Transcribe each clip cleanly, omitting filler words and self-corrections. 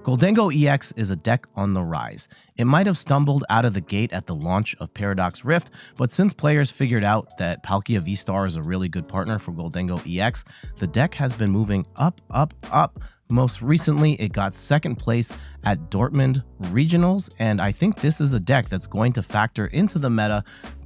Gholdengo EX is a deck on the rise. It might have stumbled out of the gate at the launch of Paradox Rift, but since players figured out that Palkia VSTAR is a really good partner for Gholdengo EX, the deck has been moving up, up, up. Most recently, it got second place at Dortmund Regionals, and I think this is a deck that's going to factor into the meta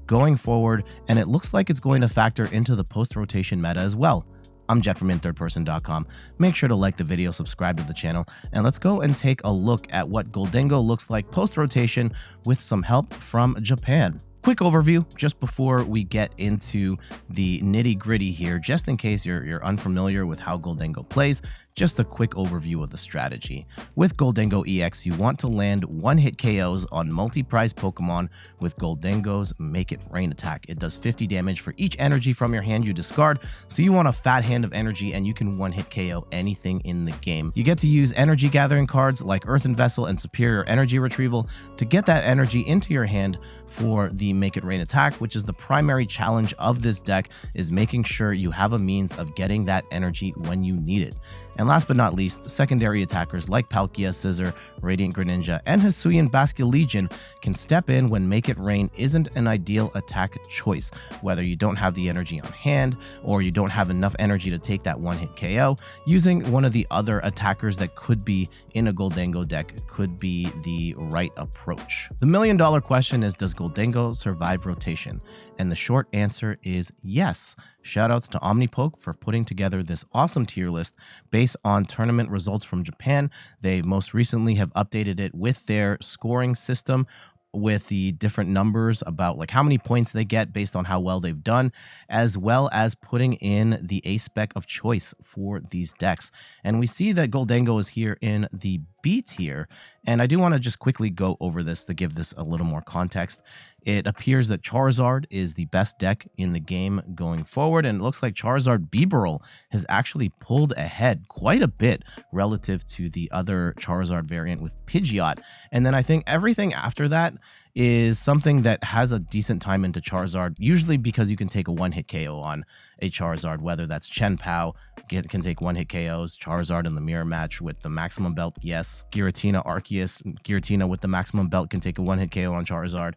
going forward, and it looks like it's going to factor into the post-rotation meta as well. I'm Jet from inthirdperson.com. Make sure to like the video, subscribe to the channel, and let's go and take a look at what Gholdengo looks like post-rotation with some help from Japan. Quick overview just before we get into the nitty-gritty here, just in case you're unfamiliar with how Gholdengo plays. Just a quick overview of the strategy. With Gholdengo EX, you want to land one-hit KOs on multi-prize Pokemon with Gholdengo's Make It Rain attack. It does 50 damage for each energy from your hand you discard, so you want a fat hand of energy and you can one-hit KO anything in the game. You get to use energy gathering cards like Earthen Vessel and Superior Energy Retrieval to get that energy into your hand for the Make It Rain attack, which is the primary challenge of this deck, is making sure you have a means of getting that energy when you need it. And last but not least, secondary attackers like Palkia, Scizor, Radiant Greninja, and Hisuian Basculin Legion can step in when Make It Rain isn't an ideal attack choice, whether you don't have the energy on hand or you don't have enough energy to take that one-hit KO. Using one of the other attackers that could be in a Gholdengo deck could be the right approach. The million-dollar question is, does Gholdengo survive rotation? And the short answer is yes. Shoutouts to Omnipoke for putting together this awesome tier list based on tournament results from Japan. They most recently have updated it with their scoring system, with the different numbers about like how many points they get based on how well they've done, as well as putting in the A spec of choice for these decks. And we see that Gholdengo is here in the B tier, and I do want to just quickly go over this to give this a little more context. It appears that Charizard is the best deck in the game going forward, and it looks like Charizard Bibarel has actually pulled ahead quite a bit relative to the other Charizard variant with Pidgeot. And then I think everything after that is something that has a decent time into Charizard, usually because you can take a one-hit KO on a Charizard, whether that's Chen Pao, can take one-hit KOs, Charizard in the mirror match with the maximum belt, yes, Giratina Arceus, Giratina with the maximum belt can take a one-hit KO on Charizard.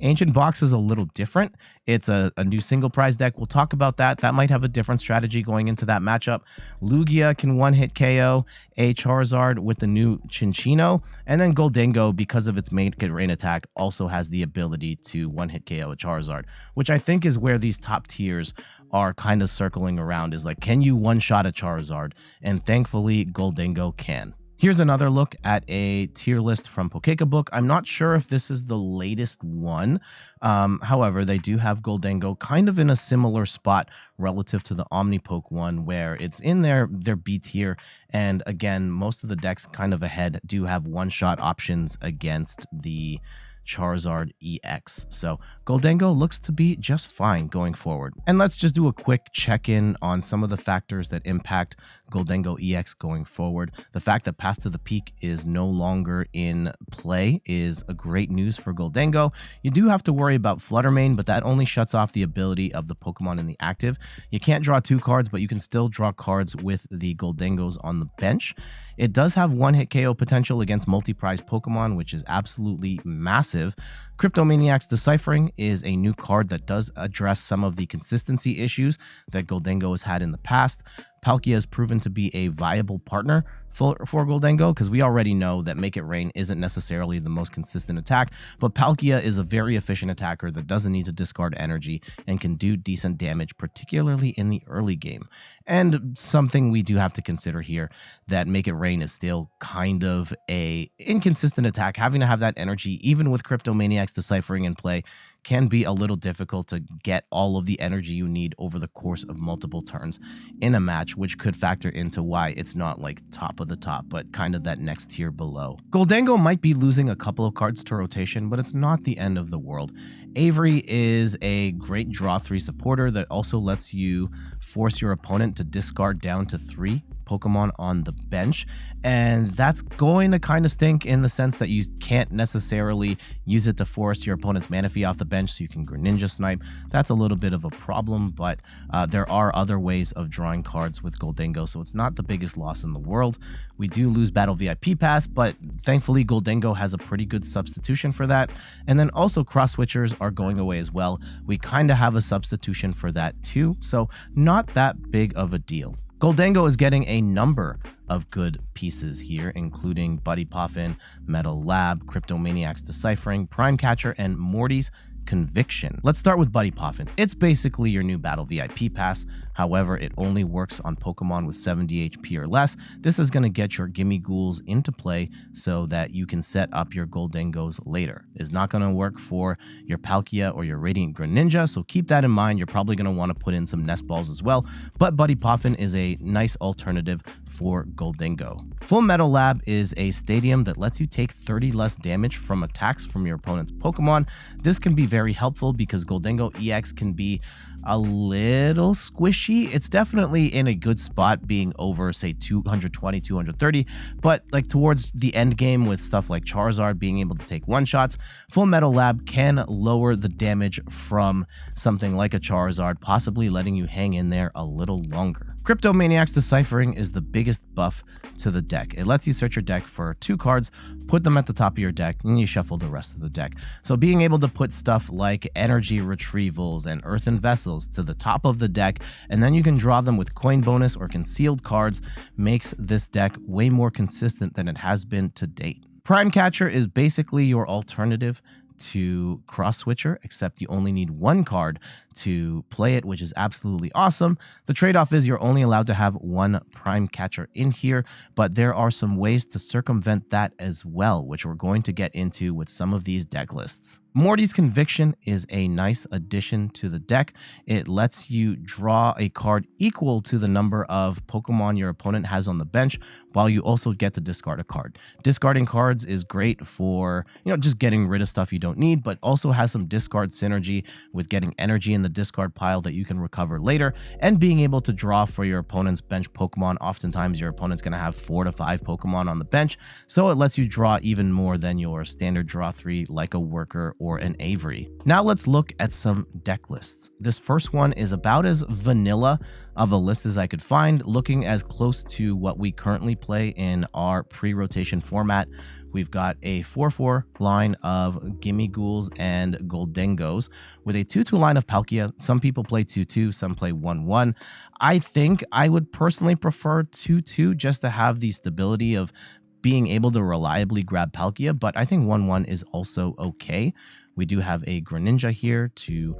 Ancient Box is a little different. It's a new single prize deck. We'll talk about that. That might have a different strategy going into that matchup. Lugia can one-hit KO a Charizard with the new Chinchino. And then Gholdengo, because of its Make It Rain attack, also has the ability to one-hit KO a Charizard, which I think is where these top tiers are kind of circling around, is like, can you one-shot a Charizard? And thankfully, Gholdengo can. Here's another look at a tier list from Pokekabook. I'm not sure if this is the latest one. However, they do have Gholdengo kind of in a similar spot relative to the Omnipoke one, where it's in their B tier. And again, most of the decks kind of ahead do have one-shot options against the Charizard EX. So Gholdengo looks to be just fine going forward. And let's just do a quick check-in on some of the factors that impact Gholdengo EX going forward. The fact that Path to the Peak is no longer in play is a great news for Gholdengo. You do have to worry about Fluttermane, but that only shuts off the ability of the Pokemon in the active. You can't draw two cards, but you can still draw cards with the Gholdengos on the bench. It does have one-hit KO potential against multi-prize Pokemon, which is absolutely massive. Cryptomaniac's Deciphering is a new card that does address some of the consistency issues that Gholdengo has had in the past. Palkia has proven to be a viable partner for Gholdengo, because we already know that Make It Rain isn't necessarily the most consistent attack, but Palkia is a very efficient attacker that doesn't need to discard energy and can do decent damage, particularly in the early game. And something we do have to consider here, that Make It Rain is still kind of a inconsistent attack. Having to have that energy, even with Cryptomaniac's Deciphering in play, can be a little difficult to get all of the energy you need over the course of multiple turns in a match, which could factor into why it's not like top of the top, but kind of that next tier below. Gholdengo might be losing a couple of cards to rotation, but it's not the end of the world. Avery is a great draw 3 supporter that also lets you force your opponent to discard down to 3 Pokemon on the bench, and that's going to kind of stink in the sense that you can't necessarily use it to force your opponent's Manaphy off the bench so you can Greninja snipe. That's a little bit of a problem, but there are other ways of drawing cards with Gholdengo, so it's not the biggest loss in the world. We do lose Battle VIP Pass, but thankfully Gholdengo has a pretty good substitution for that. And then also cross switchers are going away as well. We kind of have a substitution for that too, so not that big of a deal. Gholdengo is getting a number of good pieces here, including Buddy Poffin, Metal Lab, Cryptomaniac's Deciphering, Prime Catcher, and Morty's Conviction. Let's start with Buddy Poffin. It's basically your new Battle VIP Pass. However, it only works on Pokemon with 70 HP or less. This is going to get your Gimme Ghouls into play so that you can set up your Gholdengos later. It's not going to work for your Palkia or your Radiant Greninja, so keep that in mind. You're probably going to want to put in some Nest Balls as well, but Buddy Poffin is a nice alternative for Gholdengo. Full Metal Lab is a stadium that lets you take 30 less damage from attacks from your opponent's Pokemon. This can be very helpful because Gholdengo EX can be a little squishy. It's definitely in a good spot being over, say, 220, 230, but like towards the end game with stuff like Charizard being able to take one-shots, Full Metal Lab can lower the damage from something like a Charizard, possibly letting you hang in there a little longer. Cryptomaniac's Deciphering is the biggest buff to the deck. It lets you search your deck for 2 cards, put them at the top of your deck, and you shuffle the rest of the deck. So being able to put stuff like Energy Retrievals and Earthen Vessels to the top of the deck, and then you can draw them with coin bonus or concealed cards, makes this deck way more consistent than it has been to date. Prime Catcher is basically your alternative to Cross Switcher, except you only need 1 card to play it, which is absolutely awesome. The trade-off is you're only allowed to have 1 Prime Catcher in here, but there are some ways to circumvent that as well, which we're going to get into with some of these deck lists. Morty's Conviction is a nice addition to the deck. It lets you draw a card equal to the number of Pokemon your opponent has on the bench, while you also get to discard a card. Discarding cards is great for, just getting rid of stuff you don't need, but also has some discard synergy with getting energy in the discard pile that you can recover later, and being able to draw for your opponent's bench Pokemon. Oftentimes your opponent's going to have 4 to 5 Pokemon on the bench, so it lets you draw even more than your standard draw 3 like a Worker or an Avery. Now let's look at some deck lists. This first one is about as vanilla of a list as I could find, looking as close to what we currently play in our pre-rotation format. We've got a 4-4 line of Gimme Ghouls and Gholdengos with a 2-2 line of Palkia. Some people play 2-2, some play 1-1. I think I would personally prefer 2-2 just to have the stability of being able to reliably grab Palkia, but I think 1-1 is also okay. We do have a Greninja here to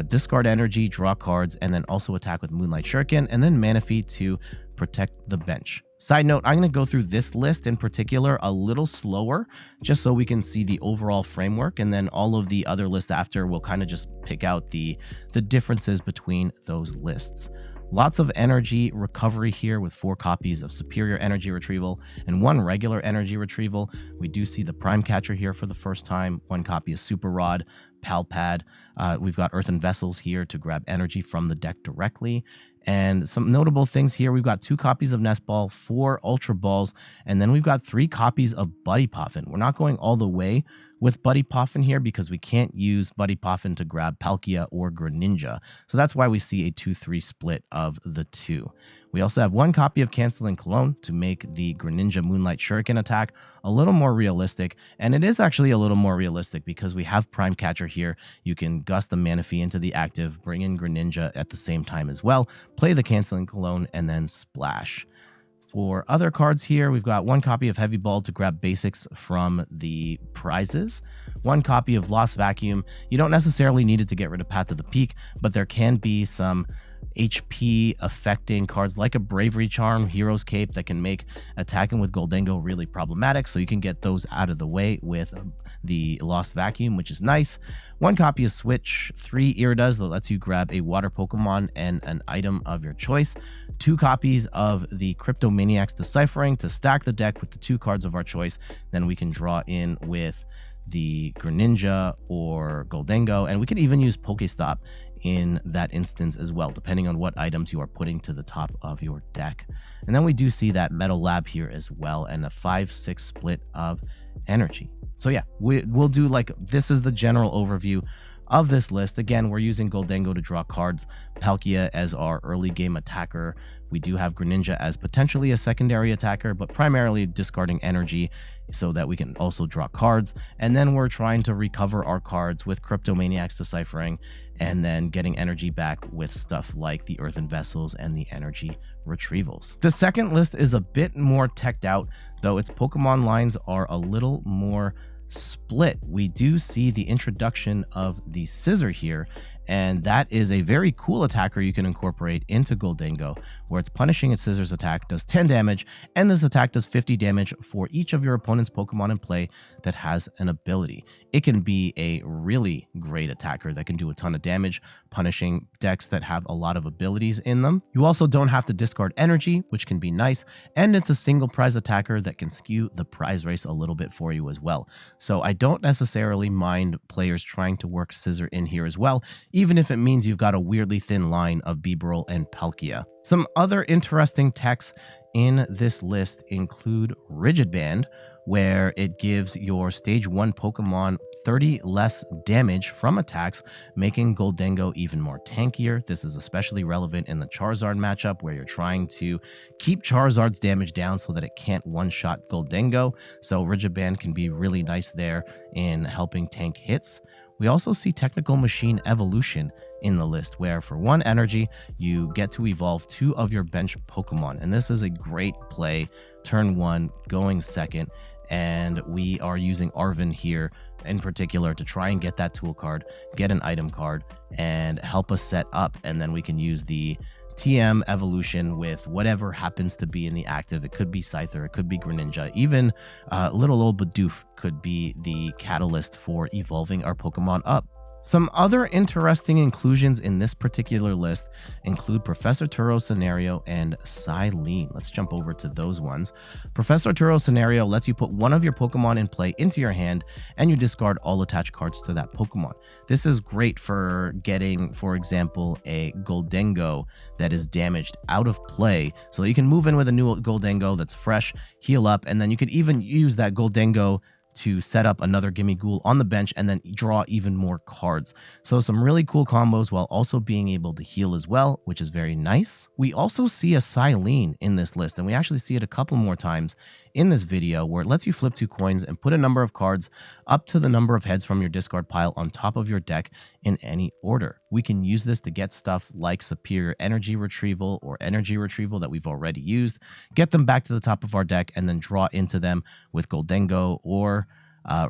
discard energy, draw cards, and then also attack with Moonlight Shuriken, and then Manaphy to protect the bench. Side note, I'm going to go through this list in particular a little slower, just so we can see the overall framework, and then all of the other lists after will kind of just pick out the differences between those lists. Lots of energy recovery here with 4 copies of Superior Energy Retrieval and 1 regular Energy Retrieval. We do see the Prime Catcher here for the first time, 1 copy of Super Rod, Pal Pad. We've got Earthen Vessels here to grab energy from the deck directly. And some notable things here, we've got 2 copies of Nest Ball, 4 Ultra Balls, and then we've got 3 copies of Buddy Poffin. We're not going all the way with Buddy Poffin here because we can't use Buddy Poffin to grab Palkia or Greninja. So that's why we see a 2-3 split of the 2. We also have 1 copy of Canceling Cologne to make the Greninja Moonlight Shuriken attack a little more realistic. And it is actually a little more realistic because we have Prime Catcher here. You can gust the Manaphy into the active, bring in Greninja at the same time as well, play the Canceling Cologne, and then splash. For other cards here, we've got 1 copy of Heavy Ball to grab basics from the prizes, 1 copy of Lost Vacuum. You don't necessarily need it to get rid of Path to the Peak, but there can be some HP affecting cards like a Bravery Charm, Hero's Cape that can make attacking with Gholdengo really problematic, so you can get those out of the way with the Lost Vacuum, which is nice. 1 copy of Switch, 3 Iridas that lets you grab a water Pokemon and an item of your choice, 2 copies of the Cryptomaniac's Deciphering to stack the deck with the 2 cards of our choice. Then we can draw in with the Greninja or Gholdengo, and we can even use Pokestop in that instance as well, depending on what items you are putting to the top of your deck. And then we do see that Metal Lab here as well, and a 5-6 split of energy. So yeah, we'll do like, this is the general overview of this list. Again, we're using Gholdengo to draw cards, Palkia as our early game attacker. We do have Greninja as potentially a secondary attacker, but primarily discarding energy so that we can also draw cards. And then we're trying to recover our cards with Cryptomaniac's Deciphering, and then getting energy back with stuff like the Earthen Vessels and the energy retrievals. The second list is a bit more teched out, though its Pokemon lines are a little more split. We do see the introduction of the Scizor here, and that is a very cool attacker you can incorporate into Gholdengo, where it's punishing its Scizor's attack, does 10 damage, and this attack does 50 damage for each of your opponent's Pokemon in play that has an ability. It can be a really great attacker that can do a ton of damage, punishing decks that have a lot of abilities in them. You also don't have to discard energy, which can be nice, and it's a single prize attacker that can skew the prize race a little bit for you as well. So I don't necessarily mind players trying to work Scizor in here as well, even if it means you've got a weirdly thin line of Bibarel and Palkia. Some other interesting techs in this list include Rigid Band, where it gives your stage 1 Pokemon 30 less damage from attacks, making Gholdengo even more tankier. This is especially relevant in the Charizard matchup, where you're trying to keep Charizard's damage down so that it can't one-shot Gholdengo. So Rigid Band can be really nice there in helping tank hits. We also see Technical Machine Evolution in the list, where for 1 energy, you get to evolve 2 of your bench Pokemon. And this is a great play, turn 1, going second. And we are using Arven here in particular to try and get that tool card, get an item card, and help us set up. And then we can use the TM evolution with whatever happens to be in the active. It could be Scyther, it could be Greninja, even little old Bidoof could be the catalyst for evolving our Pokemon up. Some other interesting inclusions in this particular list include Professor Turo's Scenario and Silene. Let's jump over to those ones. Professor Turo's Scenario lets you put 1 of your Pokemon in play into your hand, and you discard all attached cards to that Pokemon. This is great for getting, for example, a Gholdengo that is damaged out of play, so that you can move in with a new Gholdengo that's fresh, heal up, and then you could even use that Gholdengo to set up another Gimmighoul on the bench and then draw even more cards. So some really cool combos while also being able to heal as well, which is very nice. We also see a Silene in this list, and we actually see it a couple more times in this video, where it lets you flip 2 coins and put a number of cards up to the number of heads from your discard pile on top of your deck in any order. We can use this to get stuff like Superior Energy Retrieval or Energy Retrieval that we've already used, get them back to the top of our deck, and then draw into them with Gholdengo or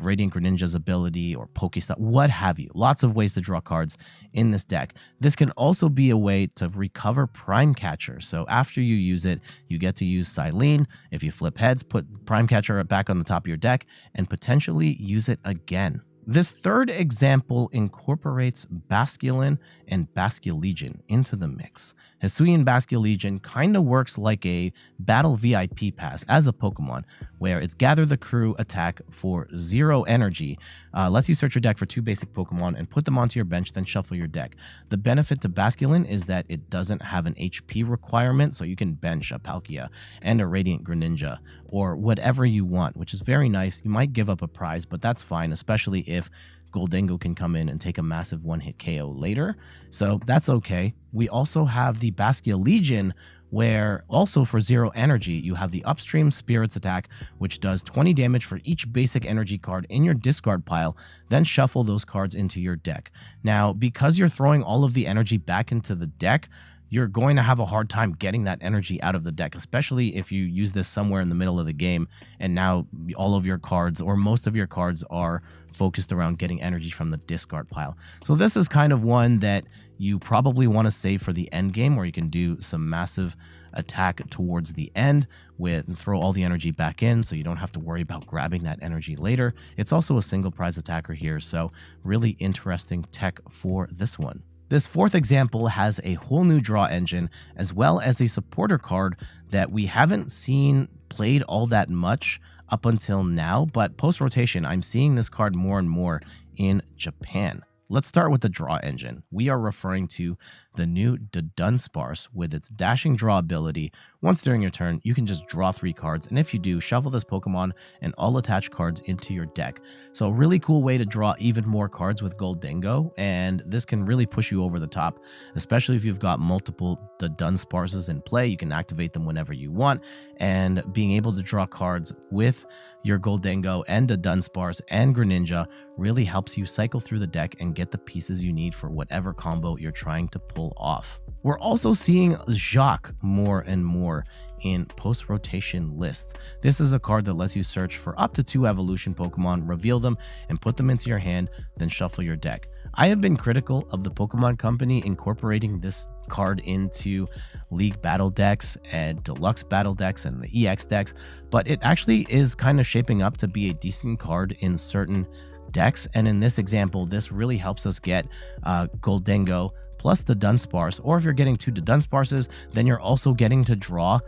Radiant Greninja's ability or Pokestop, what have you. Lots of ways to draw cards in this deck. This can also be a way to recover Prime Catcher. So after you use it, you get to use Silene. If you flip heads, put Prime Catcher back on the top of your deck and potentially use it again. This third example incorporates Basculin and Basculegion into the mix. Hisuian Basculegion kind of works like a Battle VIP pass as a Pokemon, where it's Gather the Crew attack for 0 energy, lets you search your deck for 2 basic Pokemon and put them onto your bench, then shuffle your deck. The benefit to Basculin is that it doesn't have an HP requirement, so you can bench a Palkia and a Radiant Greninja or whatever you want, which is very nice. You might give up a prize, but that's fine, especially if Gholdengo can come in and take a massive 1-hit KO later, so that's okay. We also have the Basculegion, where also for 0 energy, you have the Upstream Spirits attack, which does 20 damage for each basic energy card in your discard pile, then shuffle those cards into your deck. Now, because you're throwing all of the energy back into the deck, you're going to have a hard time getting that energy out of the deck, especially if you use this somewhere in the middle of the game and now all of your cards or most of your cards are focused around getting energy from the discard pile. So this is kind of one that you probably want to save for the end game, where you can do some massive attack towards the end and throw all the energy back in, so you don't have to worry about grabbing that energy later. It's also a single prize attacker here, so really interesting tech for this one. This fourth example has a whole new draw engine, as well as a supporter card that we haven't seen played all that much up until now, but post-rotation, I'm seeing this card more and more in Japan. Let's start with the draw engine. We are referring to the new Dunsparce with its dashing draw ability. Once during your turn, you can just draw 3 cards, and if you do, shuffle this Pokemon and all attached cards into your deck. So a really cool way to draw even more cards with Gholdengo, and this can really push you over the top, especially if you've got multiple Dunsparces in play. You can activate them whenever you want, and being able to draw cards with your Gholdengo and a Dunsparce and Greninja really helps you cycle through the deck and get the pieces you need for whatever combo you're trying to pull off. We're also seeing Jacques more and more in post-rotation lists. This is a card that lets you search for up to 2 evolution Pokemon, reveal them, and put them into your hand, then shuffle your deck. I have been critical of the Pokemon Company incorporating this card into League Battle decks and Deluxe Battle decks and the EX decks, but it actually is kind of shaping up to be a decent card in certain decks, and in this example, this really helps us get Gholdengo plus the Dunsparce, or if you're getting 2 Dunsparces, then you're also getting to draw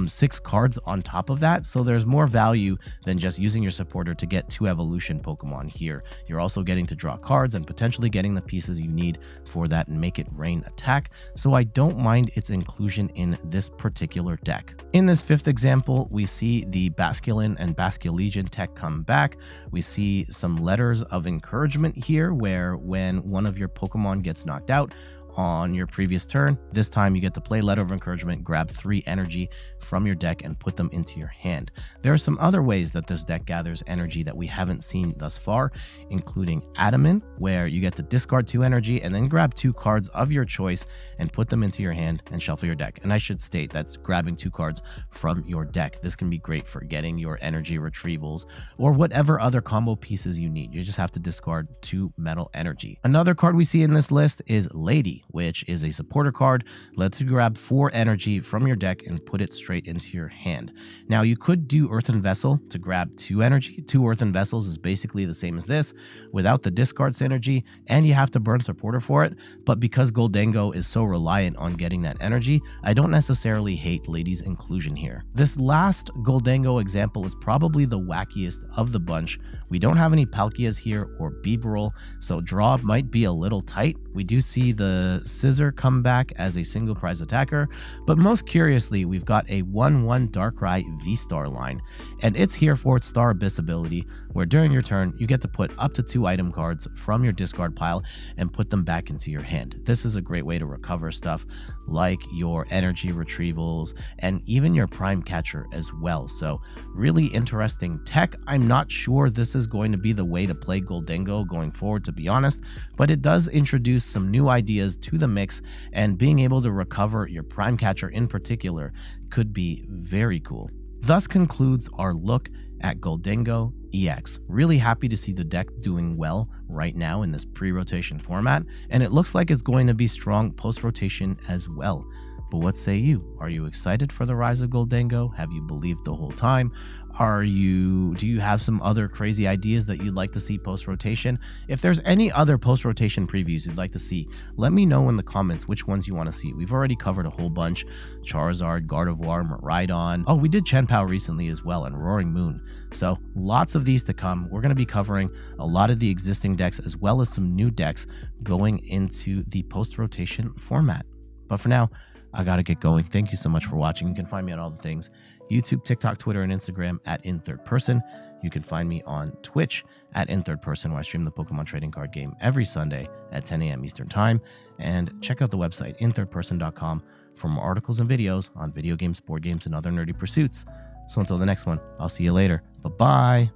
6 cards on top of that, so there's more value than just using your supporter to get 2 evolution Pokemon here. You're also getting to draw cards and potentially getting the pieces you need for that Make It Rain attack, so I don't mind its inclusion in this particular deck. In this 5th example, we see the Basculin and Legion tech come back. We see some letters of encouragement here, where when one of your Pokemon gets knocked out on your previous turn, this time you get to play Letter of Encouragement, grab 3 energy from your deck and put them into your hand. There are some other ways that this deck gathers energy that we haven't seen thus far, including Adaman, where you get to discard 2 energy and then grab 2 cards of your choice and put them into your hand and shuffle your deck. And I should state that's grabbing 2 cards from your deck. This can be great for getting your energy retrievals or whatever other combo pieces you need. You just have to discard 2 metal energy. Another card we see in this list is Lady, which is a supporter card. Lets you grab 4 energy from your deck and put it straight into your hand. Now, you could do Earthen Vessel to grab 2 energy. 2 Earthen Vessels is basically the same as this without the discard synergy, and you have to burn supporter for it. But because Gholdengo is so reliant on getting that energy, I don't necessarily hate Lady's inclusion here. This last Gholdengo example is probably the wackiest of the bunch. We don't have any Palkias here or Bibarel, so draw might be a little tight. We do see the Scizor come back as a single prize attacker, but most curiously, we've got a 1/1 Darkrai VSTAR line, and it's here for its Star Abyss ability, where during your turn, you get to put up to 2 item cards from your discard pile and put them back into your hand. This is a great way to recover stuff like your energy retrievals and even your prime catcher as well. So really interesting tech. I'm not sure this is going to be the way to play Gholdengo going forward, to be honest, but it does introduce some new ideas to the mix, and being able to recover your prime catcher in particular could be very cool. Thus concludes our look at Gholdengo EX. Really happy to see the deck doing well right now in this pre-rotation format, and it looks like it's going to be strong post-rotation as well. But what say you? Are you excited for the rise of Gholdengo? Have you believed the whole time? Do you have some other crazy ideas that you'd like to see post-rotation? If there's any other post-rotation previews you'd like to see, let me know in the comments which ones you want to see. We've already covered a whole bunch: Charizard, Gardevoir, Miraidon. Oh, we did Chien-Pao recently as well, and Roaring Moon. So lots of these to come. We're going to be covering a lot of the existing decks as well as some new decks going into the post-rotation format. But for now, I gotta get going. Thank you so much for watching. You can find me on all the things: YouTube, TikTok, Twitter, and Instagram at InThirdPerson. You can find me on Twitch at InThirdPerson, where I stream the Pokemon trading card game every Sunday at 10 a.m. Eastern Time. And check out the website, inthirdperson.com, for more articles and videos on video games, board games, and other nerdy pursuits. So until the next one, I'll see you later. Bye-bye.